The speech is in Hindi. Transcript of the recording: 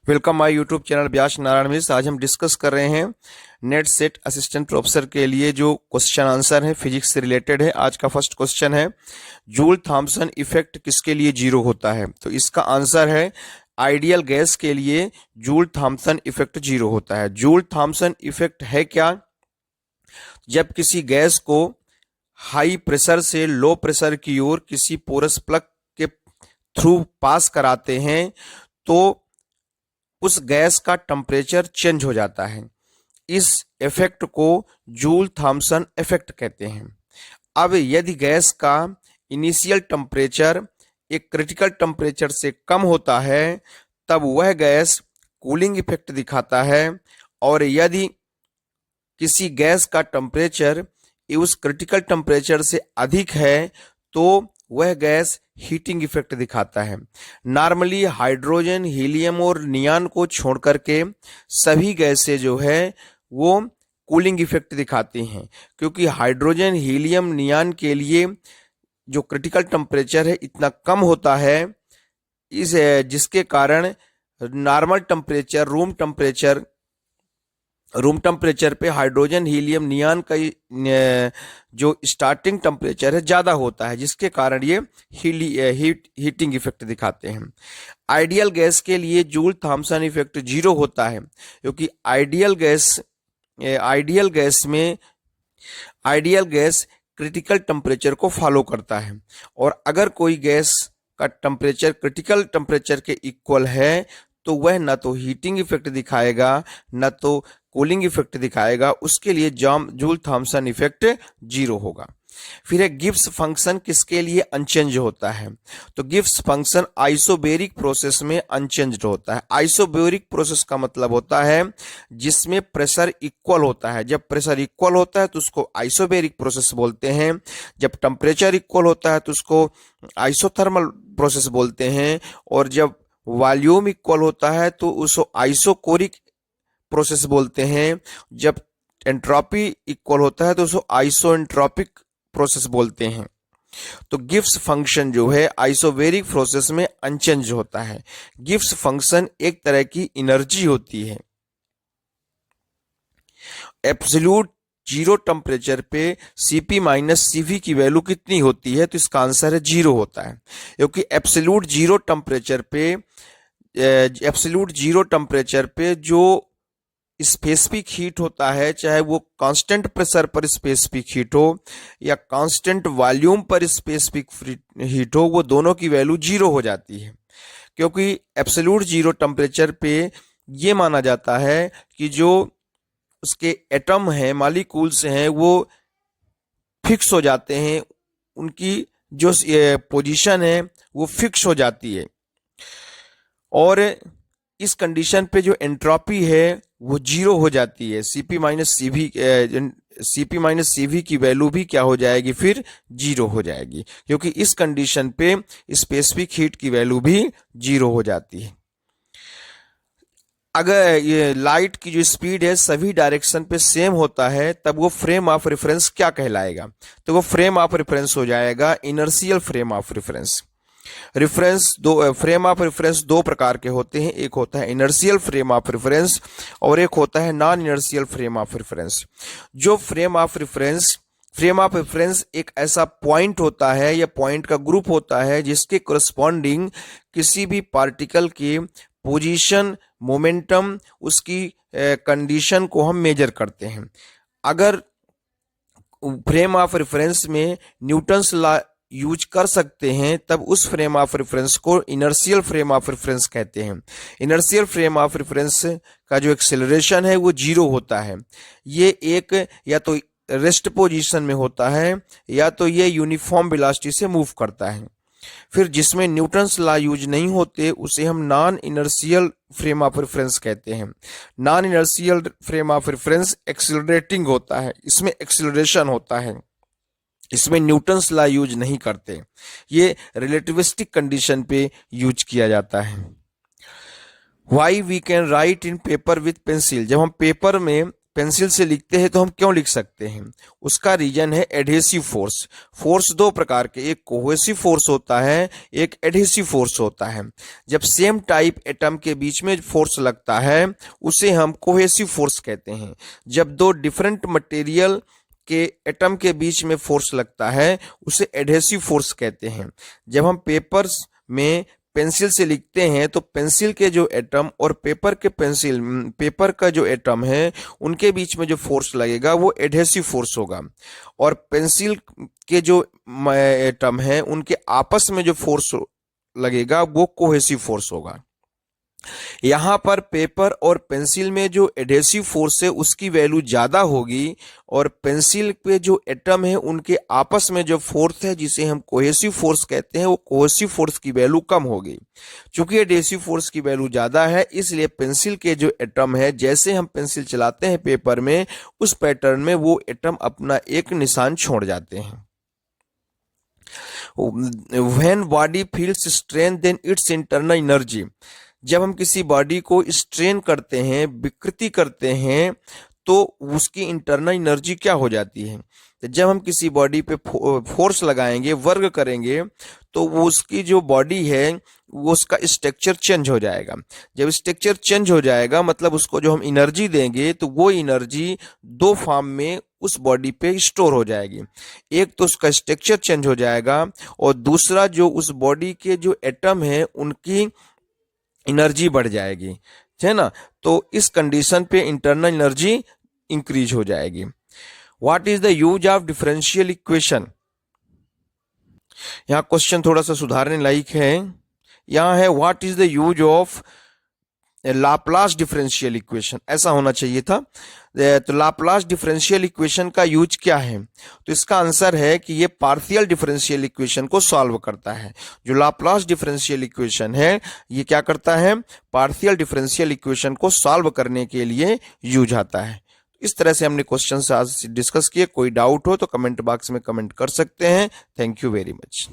वेलकम माय यूट्यूब चैनल व्यास नारायण मिश्र। आज हम डिस्कस कर रहे हैं नेट सेट असिस्टेंट प्रोफेसर के लिए जो क्वेश्चन आंसर है फिजिक्स से रिलेटेड है। आज का फर्स्ट क्वेश्चन है, जूल थॉम्सन इफेक्ट किसके लिए जीरो होता है? तो इसका आंसर है आइडियल गैस के लिए जूल थॉम्सन इफेक्ट जीरो होता है। जूल थॉम्सन इफेक्ट है क्या? जब किसी गैस को हाई प्रेशर से लो प्रेशर की ओर किसी पोरस प्लग के थ्रू पास कराते हैं तो उस गैस का टेम्परेचर चेंज हो जाता है। इस इफेक्ट को जूल थॉम्सन इफेक्ट कहते हैं। अब यदि गैस का इनिशियल टेम्परेचर एक क्रिटिकल टेम्परेचर से कम होता है तब वह गैस कूलिंग इफेक्ट दिखाता है, और यदि किसी गैस का टेम्परेचर उस क्रिटिकल टेम्परेचर से अधिक है तो वह गैस हीटिंग इफेक्ट दिखाता है। नॉर्मली हाइड्रोजन, हीलियम और नियॉन को छोड़ करके सभी गैसें जो है वो कूलिंग इफेक्ट दिखाती हैं, क्योंकि हाइड्रोजन, हीलियम, नियॉन के लिए जो क्रिटिकल टेम्परेचर है इतना कम होता है इस जिसके कारण नॉर्मल टेम्परेचर रूम टेम्परेचर पे हाइड्रोजन, हीलियम, नियॉन का जो स्टार्टिंग टेम्परेचर है ज़्यादा होता है, जिसके कारण ये हीटिंग इफेक्ट दिखाते हैं। आइडियल गैस के लिए जूल थॉम्सन इफेक्ट जीरो होता है, क्योंकि आइडियल गैस क्रिटिकल टेम्परेचर को फॉलो करता है, और अगर कोई गैस का टेम्परेचर क्रिटिकल टेम्परेचर के इक्वल है तो वह न तो हीटिंग इफेक्ट दिखाएगा न तो कूलिंग इफेक्ट दिखाएगा, उसके लिए जूल थॉम्सन इफेक्ट जीरो होगा। फिर है गिब्स फंक्शन किसके लिए अनचेंज होता है? तो गिब्स फंक्शन आइसोबेरिक प्रोसेस में अनचेंज्ड होता है। आइसोबेरिक प्रोसेस का मतलब होता है जिसमें प्रेशर इक्वल होता है। जब प्रेशर इक्वल होता है तो उसको आइसोबेरिक प्रोसेस बोलते हैं। जब टेम्परेचर इक्वल होता है तो उसको आइसोथर्मल प्रोसेस बोलते हैं, और जब वॉल्यूम इक्वल होता है तो उसको आइसोकोरिक प्रोसेस बोलते हैं। जब एंट्रोपी इक्वल होता है तो उसको आइसोएंट्रोपिक प्रोसेस बोलते हैं। तो गिब्स फंक्शन जो है आइसोबेरिक प्रोसेस में अनचेंज होता है। गिब्स फंक्शन एक तरह की एनर्जी होती है। एब्सोल्यूट जीरो टेम्परेचर पे Cp माइनस Cv की वैल्यू कितनी होती है? तो इसका आंसर है जीरो होता है, क्योंकि एब्सोल्यूट जीरो टेम्परेचर पे जो स्पेसिफिक हीट होता है, चाहे वो कांस्टेंट प्रेशर पर स्पेसिफिक हीट हो या कांस्टेंट वॉल्यूम पर स्पेसिफिक हीट हो, वो दोनों की वैल्यू जीरो हो जाती है। क्योंकि एब्सोल्यूट जीरो टेम्परेचर पे ये माना जाता है कि जो उसके एटम हैं, मॉलिक्यूल्स हैं, वो फिक्स हो जाते हैं, उनकी जो पोजीशन है वो फिक्स हो जाती है, और इस कंडीशन पे जो एंट्रोपी है वो जीरो हो जाती है। Cp माइनस Cv की वैल्यू भी क्या हो जाएगी? फिर जीरो हो जाएगी, क्योंकि इस कंडीशन पे स्पेसिफिक हीट की वैल्यू भी जीरो हो जाती है। अगर ये लाइट की जो स्पीड है सभी डायरेक्शन पे सेम होता है तब वो फ्रेम ऑफ रेफरेंस क्या कहलाएगा? तो वो फ्रेम ऑफ रेफरेंस हो जाएगा inertial frame of reference. Frame of reference दो प्रकार के होते हैं, एक होता है इनर्शियल फ्रेम ऑफ रेफरेंस और एक होता है non inertial frame of reference. जो फ्रेम ऑफ रेफरेंस एक ऐसा पॉइंट होता है या पॉइंट का ग्रुप होता है जिसके करस्पॉन्डिंग किसी भी पार्टिकल की पोजीशन, मोमेंटम, उसकी कंडीशन को हम मेजर करते हैं। अगर फ्रेम ऑफ रेफरेंस में न्यूटन्स लॉ यूज कर सकते हैं तब उस फ्रेम ऑफ रेफरेंस को इनर्शियल फ्रेम ऑफ रेफरेंस कहते हैं। इनर्शियल फ्रेम ऑफ रेफरेंस का जो एक्सेलरेशन है वो जीरो होता है। ये एक या तो रेस्ट पोजीशन में होता है या तो ये यूनिफॉर्म वेलोसिटी से मूव करता है। फिर जिसमें न्यूटन्स लॉ यूज नहीं होते उसे हम non inertial frame of reference कहते हैं। Non inertial frame of reference accelerating होता है, इसमें एक्सेलरेशन होता है, इसमें न्यूटन्स लॉ यूज नहीं करते, ये रिलेटिविस्टिक कंडीशन पे यूज किया जाता है। Why we can write in paper with pencil? जब हम पेपर में पेंसिल से लिखते हैं तो हम क्यों लिख सकते हैं? उसका रीजन है एडहेसिव फोर्स। फोर्स दो प्रकार के, एक कोहेसिव फोर्स होता है, एक एडहेसिव फोर्स होता है। जब सेम टाइप एटम के बीच में फोर्स लगता है उसे हम कोहेसिव फोर्स कहते हैं। जब दो डिफरेंट मटेरियल के एटम के बीच में फोर्स लगता है उसे एडहेसिव फोर्स कहते हैं। जब हम पेपर्स में पेंसिल से लिखते हैं तो पेंसिल के जो एटम और पेपर का जो एटम है उनके बीच में जो फोर्स लगेगा वो एडहेसिव फोर्स होगा, और पेंसिल के जो एटम है उनके आपस में जो फोर्स लगेगा वो कोहेसिव फोर्स होगा। यहाँ पर पेपर और पेंसिल में जो एडहेसिव फोर्स है उसकी वैल्यू ज्यादा होगी, और पेंसिल पे जो एटम है उनके आपस में जो फोर्स है जिसे हम कोहेसिव फोर्स कहते हैं वो कोहेसिव फोर्स की वैल्यू कम होगी। चूंकि एडहेसिव फोर्स की वैल्यू ज्यादा है इसलिए पेंसिल के जो एटम है जैसे हम पेंसिल चलाते हैं पेपर में उस पैटर्न में वो एटम अपना एक निशान छोड़ जाते हैं। When body feels strain then its internal energy, जब हम किसी बॉडी को स्ट्रेन करते हैं, विकृति करते हैं, तो उसकी इंटरनल एनर्जी क्या हो जाती है? जब हम किसी बॉडी पे फोर्स लगाएंगे, वर्क करेंगे, तो वो उसकी जो बॉडी है वो उसका स्ट्रक्चर चेंज हो जाएगा। जब स्ट्रक्चर चेंज हो जाएगा मतलब उसको जो हम एनर्जी देंगे तो वो एनर्जी दो फॉर्म में उस बॉडी पे स्टोर हो जाएगी। एक तो उसका स्ट्रक्चर चेंज हो जाएगा और दूसरा जो उस बॉडी के जो एटम है उनकी एनर्जी बढ़ जाएगी, है ना। तो इस कंडीशन पे इंटरनल एनर्जी इंक्रीज हो जाएगी। What is the use of differential equation? यहाँ क्वेश्चन थोड़ा सा सुधारने लायक है। यहाँ है what is the use of Laplace differential equation, ऐसा होना चाहिए था। तो लाप्लास डिफरेंशियल इक्वेशन का यूज क्या है? तो इसका आंसर है कि ये पार्शियल डिफरेंशियल इक्वेशन को सॉल्व करता है। जो लाप्लास डिफरेंशियल इक्वेशन है ये क्या करता है? पार्शियल डिफरेंशियल इक्वेशन को सॉल्व करने के लिए यूज आता है। इस तरह से हमने क्वेश्चन आज डिस्कस किए। कोई डाउट हो तो कमेंट बॉक्स में कमेंट कर सकते हैं। Thank you very much.